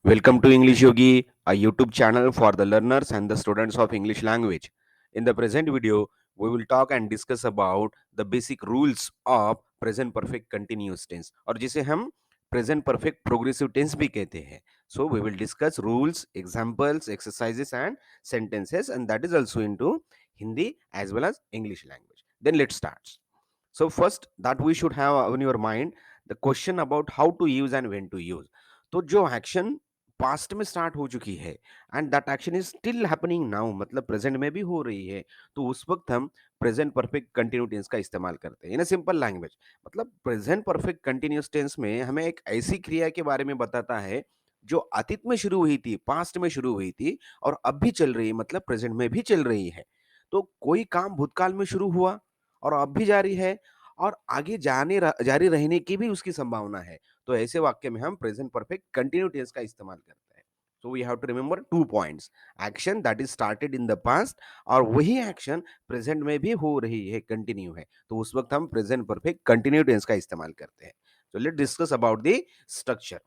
Welcome to English Yogi, a YouTube channel for the learners and the students of English language. In the present video, we will talk and discuss about the basic rules of present perfect continuous tense और जिसे हम present perfect progressive tense भी कहते हैं. So we will discuss rules, examples, exercises and sentences, and that is also into Hindi as well as English language. Then let's start. So first that we should have on your mind the question about how to use and when to use. तो जो action past में start हो चुकी है and that action is still happening now, मतलब present में भी हो रही है, तो उस वक्त हम प्रेजेंट परफेक्ट कंटिन्यू टेंस का इस्तेमाल करते हैं इन अ सिंपल लैंग्वेज. मतलब प्रेजेंट परफेक्ट कंटिन्यूअस टेंस में हमें एक ऐसी क्रिया के बारे में बताता है जो अतीत में शुरू हुई थी, पास्ट में शुरू हुई थी और अब भी चल रही है, मतलब प्रेजेंट में भी चल रही है. तो कोई काम भूतकाल में शुरू हुआ और अब भी जारी है और आगे जारी रहने की भी उसकी संभावना है, तो ऐसे वाक्य में हम प्रेजेंट परफेक्ट कंटिन्यू टेंस का इस्तेमाल करते हैं. So we have to remember 2 points. Action that is started in the past और वही एक्शन प्रेजेंट में भी हो रही है, कंटिन्यू है, तो उस वक्त हम प्रेजेंट परफेक्ट कंटिन्यू टेंस का इस्तेमाल करते हैं. So let discuss about the structure.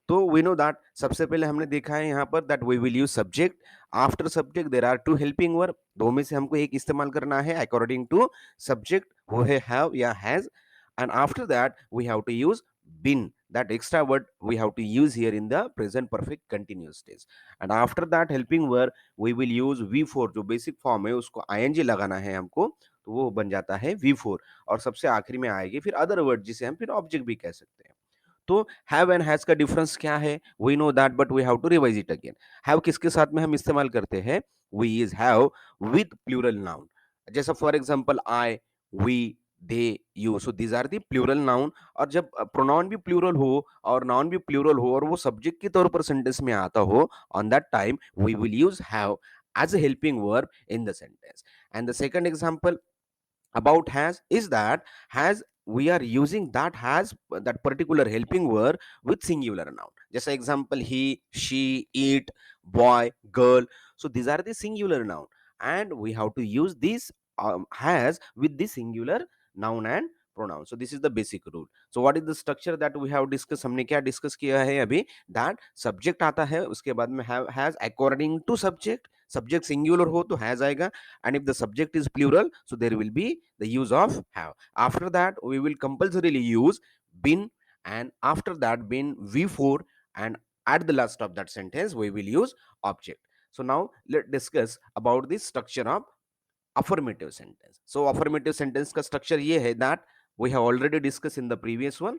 तो वी नो दैट सबसे पहले हमने देखा है यहाँ पर that we will use subject. After subject there are two helping verb, दो में से हमको एक इस्तेमाल करना है अकॉर्डिंग टू सब्जेक्ट, वो है हैव या has. And after that we have to use been, that extra word we have to use here in the present perfect continuous tense. And after that helping verb we will use v4, जो basic form है उसको ing लगाना है हमको, तो वो बन जाता है v4. और सबसे आखिरी में आएगी फिर अदर वर्ड जिसे हम फिर ऑब्जेक्ट भी कह सकते हैं. तो हैव एंड हैज का डिफरेंस क्या है, we know that but we have to revise it again. Have किसके साथ में हम इस्तेमाल करते हैं, we is have with plural noun. जैसा for example I, we, they, you, so these are the plural noun. और जब प्रोनाउन भी प्लूरल हो और नाउन भी प्लूरल हो और वो सब्जेक्ट के तौर पर सेंटेंस में आता हो, on that time we will use have as a helping verb in the sentence. And the second example about has is that has we are using that has that particular helping verb with singular noun. Just example, he, she, it, boy, girl, so these are the singular noun and we have to use this has with the singular noun and pronoun. So this is the basic rule. So what is the structure that we have discussed, हमने क्या discuss किया है अभी, that subject आता है, उसके बाद में have has according to subject, subject singular हो तो has आएगा, and if the subject is plural so there will be the use of have. After that we will compulsorily use been, and after that been v4, and at the last of that sentence we will use object. So now let's discuss about the structure of affirmative sentence. So affirmative sentence का structure ये है that we have already discussed in the previous one.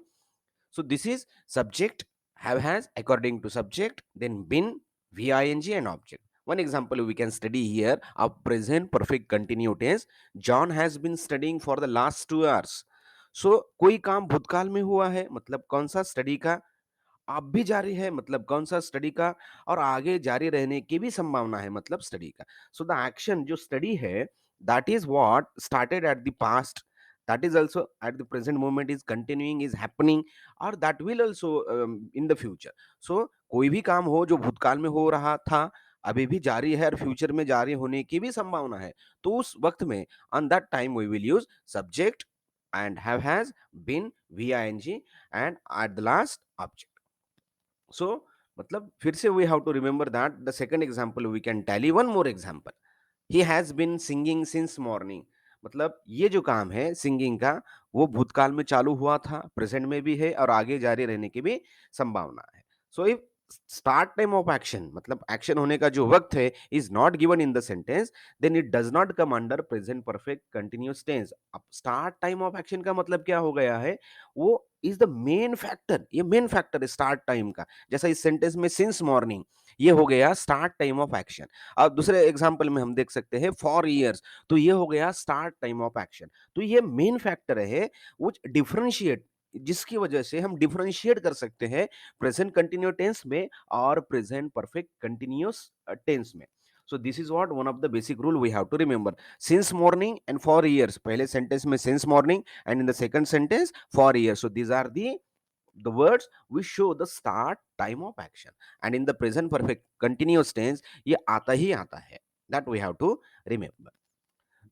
So this is subject, have has according to subject, then been, VING and object. One example we can study here of present perfect continuous tense. John has been studying for the last 2 hours. So कोई काम भूतकाल में हुआ है, मतलब कौन सा, study का. अब भी जारी है, मतलब कौन सा, स्टडी का. और आगे जारी रहने की भी संभावना है, मतलब स्टडी का. सो द एक्शन जो स्टडी है that is what started at the past, that is also at the present moment is continuing, is happening, or that will also in the future. So कोई भी काम हो जो भूतकाल में हो रहा था, अभी भी जारी है और फ्यूचर में जारी होने की भी संभावना है, तो उस वक्त में on that time we will use subject and have has been, VING, and at the last object. So मतलब फिर से we have to remember that the second example we can tally one more example. He has been singing since morning. मतलब ये जो काम है singing का, वो भूतकाल में चालू हुआ था, प्रेजेंट में भी है और आगे जारी रहने की भी संभावना है. So if start time of action, मतलब एक्शन होने का जो वक्त है, is not given in the sentence, then it does not come under present perfect continuous tense. अब स्टार्ट टाइम ऑफ एक्शन का मतलब क्या हो गया है, वो इज द मेन फैक्टर, ये मेन फैक्टर है स्टार्ट टाइम का. जैसा इस सेंटेंस में सिंस मॉर्निंग, ये हो गया स्टार्ट टाइम ऑफ एक्शन. अब दूसरे एग्जांपल में हम देख सकते हैं फॉर इयर्स, तो ये हो गया स्टार्ट टाइम ऑफ एक्शन. तो ये मेन फैक्टर है व्हिच डिफरेंशिएट, जिसकी वजह से हम डिफरेंशिएट कर सकते हैं प्रेजेंट कंटिन्यूअस टेंस में और प्रेजेंट परफेक्ट कंटिन्यूअस टेंस में. So this is what one of the basic rule we have to remember. Since morning and for years, पहले sentence में since morning and in the second sentence for years. So these are the words which show the start time of action. And in the present perfect continuous tense ये आता ही आता है, that we have to remember.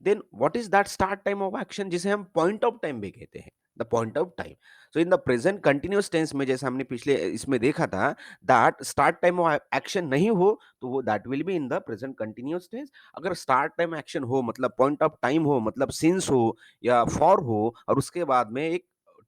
Then what is that start time of action जिसे हम point of time भी कहते हैं. The point of time. So in the present continuous tense में जैसे हमने पिछले इसमें देखा था दैट स्टार्ट टाइम एक्शन नहीं हो तो वो that will be in the present continuous tense. अगर स्टार्ट टाइम एक्शन हो मतलब पॉइंट ऑफ टाइम हो मतलब सिंस हो या फॉर हो और उसके बाद में एक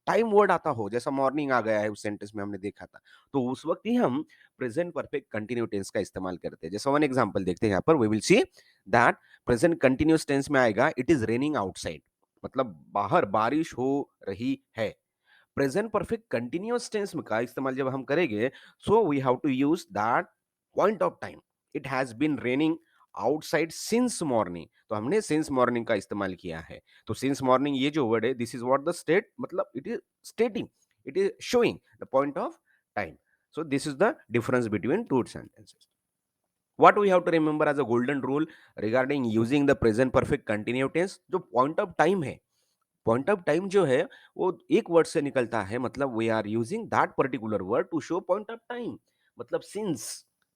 टाइम वर्ड आता हो जैसा मॉर्निंग आ गया है उस सेंटेंस में हमने देखा था, तो उस वक्त ही हम प्रेजेंट परफेक्ट कंटिन्यू टेंस का इस्तेमाल करते हैं। जैसा वन एग्जांपल देखते हैं यहाँ पर, we will see that present continuous tense में आएगा इट इज रेनिंग आउटसाइड, मतलब बाहर बारिश हो रही है। प्रेजेंट परफेक्ट कंटिन्यूअस टेंस में का इस्तेमाल जब हम करेंगे, so we have to use that point of time, it has been raining outside since morning, तो हमने सिंस मॉर्निंग का इस्तेमाल किया है। तो सिंस मॉर्निंग ये जो वर्ड है this is what the state, मतलब it is stating, it is showing the point of time. So this is the difference between two sentences. What we have to remember as a golden rule regarding using the present perfect continuous tense, जो point of time है, point of time जो है वो एक word से निकलता है, मतलब we are using that particular word to show point of time, मतलब सिंस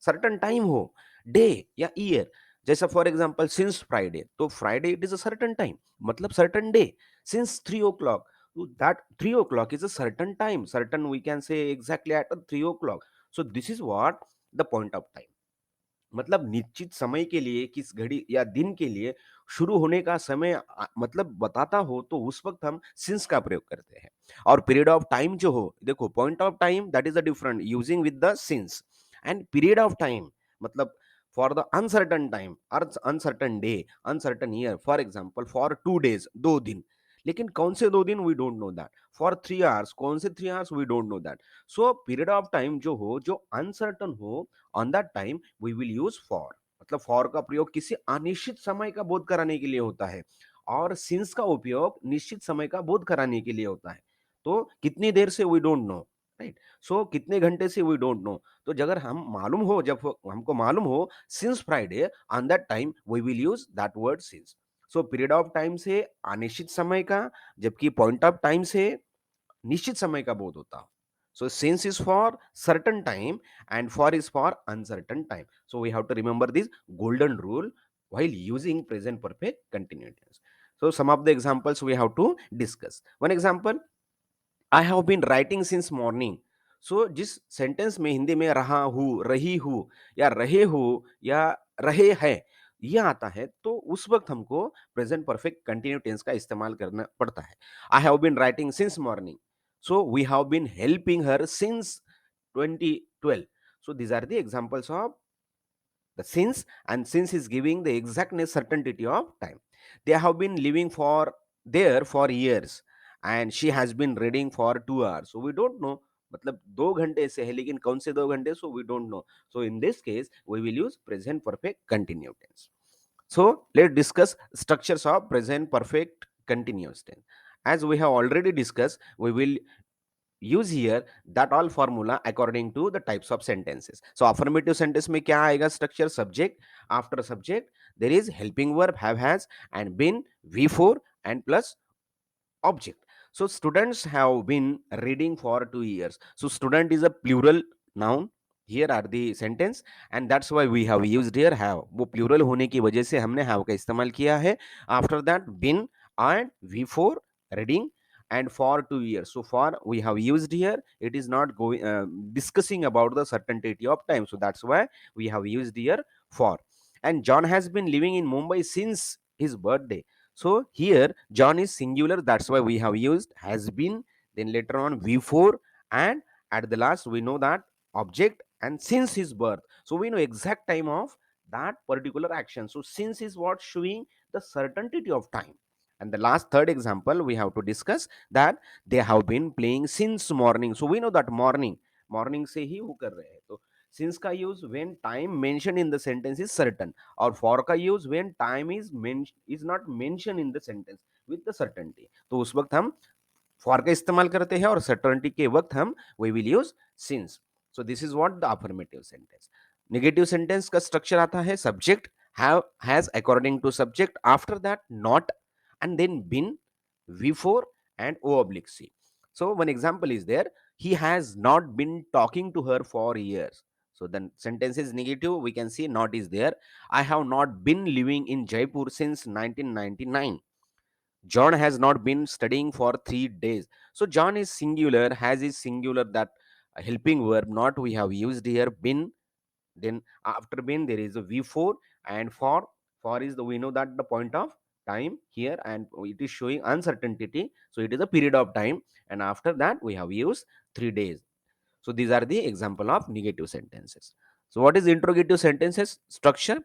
सर्टन टाइम हो, डे या ईयर। जैसा फॉर एग्जांपल सिंस फ्राइडे, तो Friday it is a certain time, मतलब certain day. Since 3 o'clock, that 3 o'clock is a certain time, certain we can say exactly at 3 o'clock। So this is what the point of time, मतलब निश्चित समय के लिए किस घड़ी या दिन के लिए शुरू होने का समय मतलब बताता हो तो उस वक्त हम सिंस का प्रयोग करते हैं। और पीरियड ऑफ टाइम जो हो, देखो point of time that is a different using with the since, and period of time मतलब फॉर द अनसर्टन टाइम और uncertain day, uncertain year, for example for 2 days 2 दिन, लेकिन कौन से 2 दिन we don't know that, for 3 hours कौन से 3 hours we don't know that. So period of time जो हो जो अनसर्टन हो on that time we will use for, मतलब फॉर का प्रयोग किसी अनिश्चित समय का बोध कराने के लिए होता है और सिंस का उपयोग निश्चित समय का बोध कराने के लिए होता है। तो कितनी देर से वी डोंट नो, राइट। सो कितने घंटे से वी डोंट नो, तो अगर हम मालूम हो, जब हमको मालूम हो since Friday on that time we will use that word since. So period of time से अनिश्चित समय का, जबकि पॉइंट ऑफ टाइम से निश्चित समय का बोध होता हो। So since is for certain time and for is for uncertain time. So we have to remember this golden rule while using present perfect continuous. So some of the examples we have to discuss. One example, I have been writing since morning. So जिस sentence में हिंदी में रहा हूँ, रही हूँ या रहे हो या रहे हैं ये आता है, तो उस वक्त हमको प्रेजेंट परफेक्ट कंटिन्यू टेंस का इस्तेमाल करना पड़ता है। I have been writing since morning, so we have been helping her since 2012। So these are the examples of the since, and since is giving the exactness certainty of time. They have been living for there for years and she has been reading for 2 hours, so we don't know, मतलब 2 घंटे से है लेकिन कौन से 2 घंटे, so we don't know। so in this case we will use present perfect continuous tense। so let's discuss structures of present perfect continuous tense। as we have already discussed, we will use here that all formula according to the types of sentences। so affirmative sentence में क्या आएगा structure, subject, after subject there is helping verb have has and been v4 and plus object। so students have been reading for 2 years, so student is a plural noun, here are the sentence and that's why we have used here have, वो plural होने की वजह से हमने have का इस्तेमाल किया है। after that been and v4 reading and for 2 years, so for we have used here, it is not going discussing about the certainty of time, so that's why we have used here for। and John has been living in Mumbai since his birthday, so here John is singular, that's why we have used has been, then later on v4, and at the last we know that object and since his birth, so we know exact time of that particular action, so since is what showing the certainty of time। and the last third example we have to discuss that they have been playing since morning, so we know that morning, morning से ही वो कर रहे हैं, तो since का use when time mentioned in the sentence is certain, और for का use when time is not mentioned in the sentence with the certainty, तो उस वक्त हम for का इस्तेमाल करते हैं और certainty के वक्त हम we will use since। so this is what the affirmative sentence। negative sentence का structure आता है subject have has according to subject, after that not and then been v4 and o oblique c। so one example is there, he has not been talking to her for years, so then sentence is negative, we can see not is there। I have not been living in Jaipur since 1999, John has not been studying for 3 days. So John is singular, has is singular, that helping verb not we have used here, been. Then after been there is a v4, and for is the, we know that the point of time here, and it is showing uncertainty, so it is a period of time, and after that we have used 3 days. So these are the example of negative sentences. So what is interrogative sentences structure?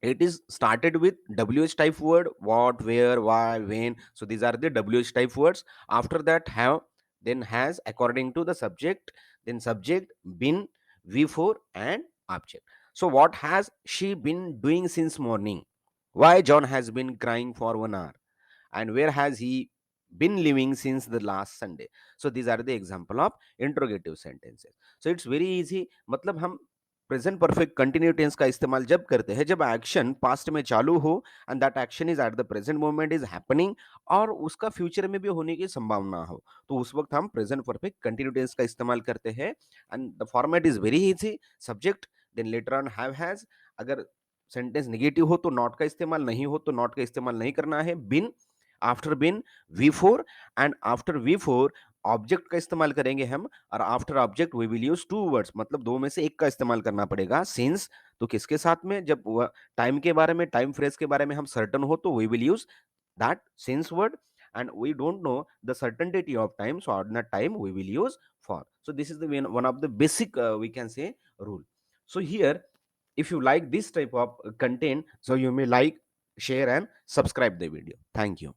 It is started with wh type word, what, where, why, when. So these are the wh type words. After that have, then has according to the subject, then subject, been, v4, and object. So what has she been doing since morning? Why John has been crying for 1 hour? And where has he been living since the last Sunday? So these are the example of interrogative sentences. So it's very easy. मतलब हम present perfect continue tense का इस्तेमाल जब करते हैं जब action past में चालू हो, and that action is at the present moment is happening, और उसका फ्यूचर में भी होने की संभावना हो, तो उस वक्त हम प्रेजेंट परफेक्ट कंटिन्यू टेंस का इस्तेमाल करते हैं। And the format is very easy. Subject, then later on has. अगर सेंटेंस नेगेटिव हो तो नॉट का इस्तेमाल, नहीं हो तो नॉट का इस्तेमाल नहीं करना है। Been, after been v4, and after v4 object का इस्तेमाल करेंगे हम, और after object we will use two words, मतलब दो में से एक का इस्तेमाल करना पड़ेगा। सिंस, तो किसके साथ में, जब टाइम के बारे में, टाइम फ्रेज के बारे में हम सर्टन हो तो we will use that since word, and we don't know the certainty of time, so on that time we will use for. So this is the one of the basic we can say rule. So here, if you like this type of content, so you may like, share and subscribe the video. Thank you.